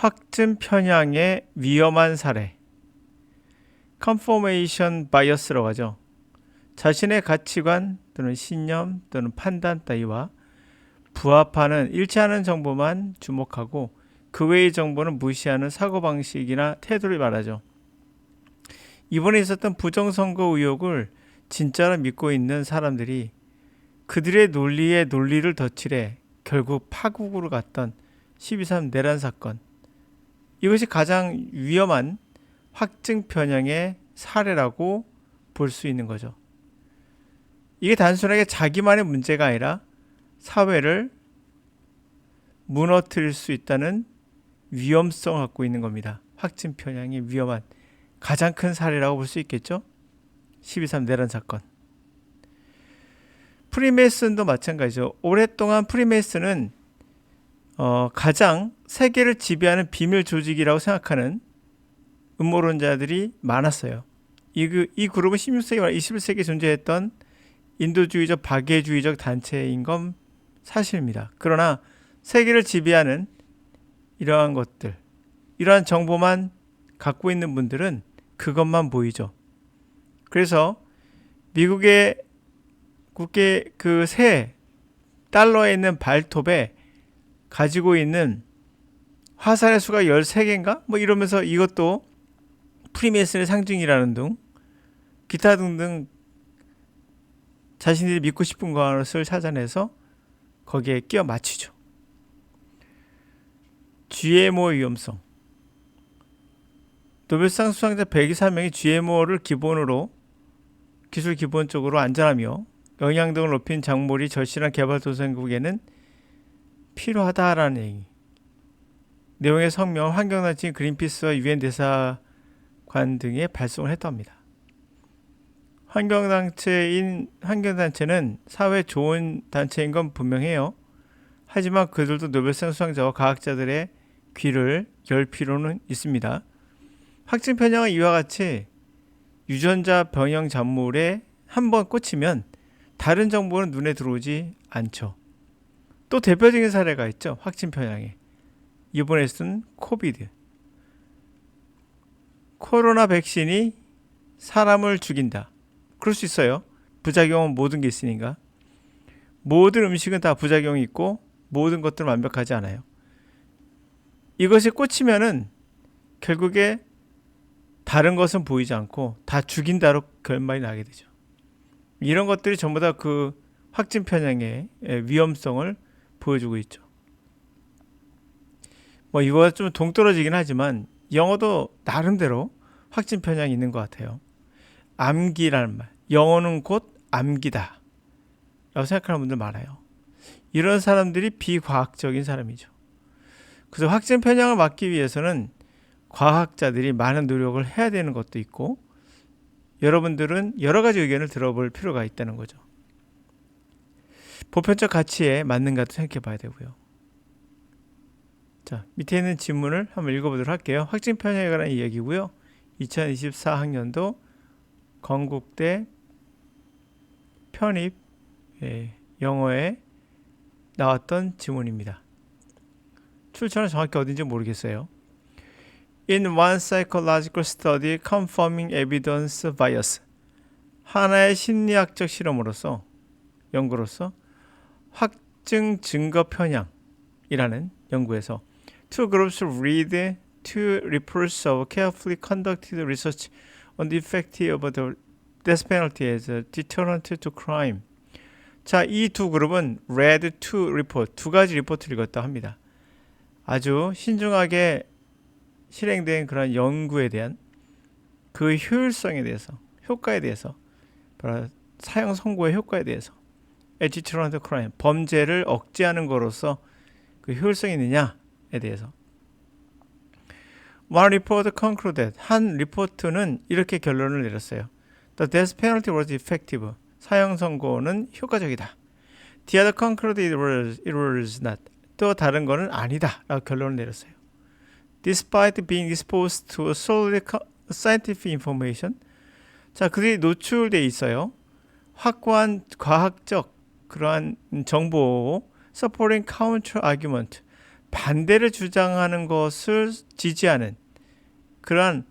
확증 편향의 위험한 사례, confirmation bias라고 하죠. 자신의 가치관 또는 신념 또는 판단 따위와 부합하는 일치하는 정보만 주목하고 그 외의 정보는 무시하는 사고방식이나 태도를 말하죠. 이번에 있었던 부정선거 의혹을 진짜로 믿고 있는 사람들이 그들의 논리에 논리를 덧칠해 결국 파국으로 갔던 12.3 내란 사건, 이것이 가장 위험한 확증 편향의 사례라고 볼 수 있는 거죠. 이게 단순하게 자기만의 문제가 아니라 사회를 무너뜨릴 수 있다는 위험성을 갖고 있는 겁니다. 확증 편향이 위험한 가장 큰 사례라고 볼 수 있겠죠. 12.3 내란 사건. 프리메이슨도 마찬가지죠. 오랫동안 프리메이슨은 가장 세계를 지배하는 비밀 조직이라고 생각하는 음모론자들이 많았어요. 이 그룹은 16세기와 21세기에 존재했던 인도주의적 박애주의적 단체인 건 사실입니다. 그러나 세계를 지배하는 이러한 것들, 이러한 정보만 갖고 있는 분들은 그것만 보이죠. 그래서 미국의 국계 그 새 달러에 있는 발톱에 가지고 있는 화살의 수가 13개인가? 뭐 이러면서 이것도 프리메이슨의 상징이라는 등 기타 등등 자신들이 믿고 싶은 것을 찾아내서 거기에 끼워 맞추죠. GMO 위험성. 노벨상 수상자 124명이 GMO를 기술 기본적으로 안전하며 영양등을 높인 작물이 절실한 개발도상국에는 필요하다라는 얘기. 내용의 성명은 환경단체인 그린피스와 유엔 대사관 등에 발송을 했답니다. 환경단체는 사회 좋은 단체인 건 분명해요. 하지만 그들도 노벨상 수상자와 과학자들의 귀를 열 필요는 있습니다. 확증 편향은 이와 같이 유전자 변형 작물에 한번 꽂히면 다른 정보는 눈에 들어오지 않죠. 또 대표적인 사례가 있죠. 확증 편향에. 이번에 쓴 코비드. 코로나 백신이 사람을 죽인다. 그럴 수 있어요. 부작용은 모든 게 있으니까. 모든 음식은 다 부작용이 있고 모든 것들은 완벽하지 않아요. 이것이 꽂히면은 결국에 다른 것은 보이지 않고 다 죽인다로 결말이 나게 되죠. 이런 것들이 전부 다 그 확증 편향의 위험성을 보여주고 있죠. 뭐 이거가 좀 동떨어지긴 하지만 영어도 나름대로 확증 편향이 있는 것 같아요. 암기라는 말. 영어는 곧 암기다 라고 생각하는 분들 많아요. 이런 사람들이 비과학적인 사람이죠. 그래서 확증 편향을 막기 위해서는 과학자들이 많은 노력을 해야 되는 것도 있고 여러분들은 여러 가지 의견을 들어볼 필요가 있다는 거죠. 보편적 가치에 맞는가도 생각해 봐야 되고요. 자, 밑에 있는 질문을 한번 읽어보도록 할게요. 확증 편향에 관한 이야기고요. 2024학년도 건국대 편입 영어에 나왔던 지문입니다. 출처는 정확히 어딘지 모르겠어요. In one psychological study confirming evidence bias. 하나의 심리학적 실험으로서 연구로서 확증 증거 편향이라는 연구에서 two groups read two reports of carefully conducted research on the effect of the death penalty as a deterrent to crime. 자, 이 두 그룹은 read two report, 두 가지 리포트를 읽었다 합니다. 아주 신중하게 실행된 그런 연구에 대한 그 효율성에 대해서, 효과에 대해서, 사형 선고의 효과에 대해서, deterrent to crime, 범죄를 억제하는 거로서 그 효율성이 있느냐에 대해서. One report concluded, 한 리포트는 이렇게 결론을 내렸어요. The death penalty was effective. 사형 선고는 효과적이다. The other concluded it was not. 또 다른 거는 아니다 라고 결론을 내렸어요. Despite being exposed to solid scientific information. 자, 그들이 노출돼 있어요. 확고한 과학적 그러한 정보 supporting counter argument. 반대를 주장하는 것을 지지하는 그러한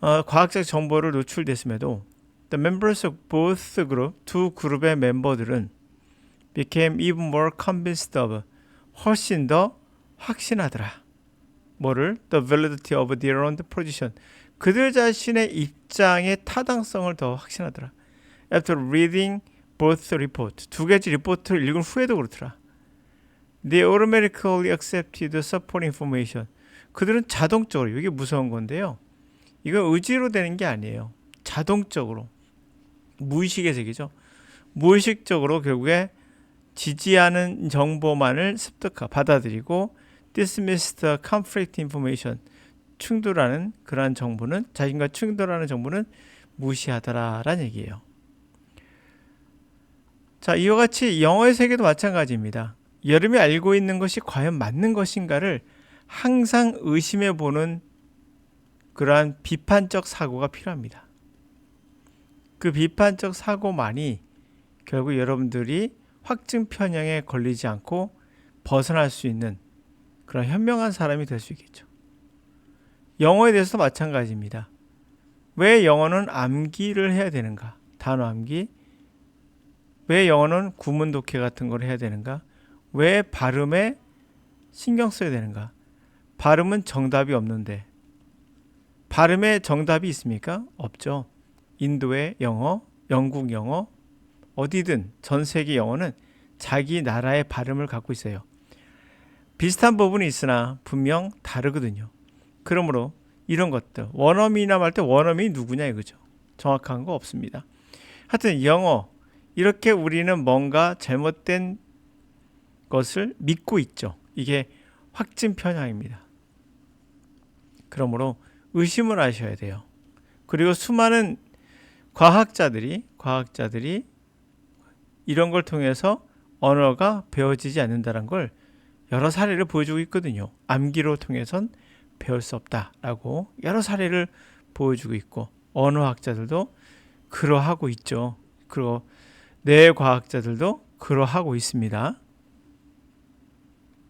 과학적 정보를 노출됐음에도 the members of both group, 두 그룹의 멤버들은 became even more convinced of, 훨씬 더 확신하더라. 뭐를? The validity of their own position. 그들 자신의 입장의 타당성을 더 확신하더라. After reading both reports. 두 가지 리포트를 읽은 후에도 그렇더라. They automatically accepted the support information. 그들은 자동적으로, 이게 무서운 건데요. 이건 의지로 되는 게 아니에요. 자동적으로. 무의식의 세계죠. 무의식적으로 결국에 지지하는 정보만을 습득하, 받아들이고 dismissed the conflict information. 충돌하는 그러한 정보는, 자신과 충돌하는 정보는 무시하더라라는 얘기예요. 자, 이와 같이 영어의 세계도 마찬가지입니다. 여러분이 알고 있는 것이 과연 맞는 것인가를 항상 의심해 보는 그러한 비판적 사고가 필요합니다. 그 비판적 사고만이 결국 여러분들이 확증 편향에 걸리지 않고 벗어날 수 있는 그런 현명한 사람이 될 수 있겠죠. 영어에 대해서도 마찬가지입니다. 왜 영어는 암기를 해야 되는가? 단어 암기. 왜 영어는 구문 독해 같은 걸 해야 되는가? 왜 발음에 신경 써야 되는가? 발음은 정답이 없는데. 발음에 정답이 있습니까? 없죠. 인도의 영어, 영국 영어, 어디든 전 세계 영어는 자기 나라의 발음을 갖고 있어요. 비슷한 부분이 있으나 분명 다르거든요. 그러므로 이런 것들, 원어민이나 말 때 원어민이 누구냐 이거죠. 정확한 거 없습니다. 하여튼 영어, 이렇게 우리는 뭔가 잘못된 것을 믿고 있죠. 이게 확증 편향입니다. 그러므로 의심을 하셔야 돼요. 그리고 수많은 과학자들이 이런 걸 통해서 언어가 배워지지 않는다는 걸 여러 사례를 보여주고 있거든요. 암기로 통해선 배울 수 없다라고 여러 사례를 보여주고 있고, 언어학자들도 그러하고 있죠. 그리고 뇌과학자들도 그러하고 있습니다.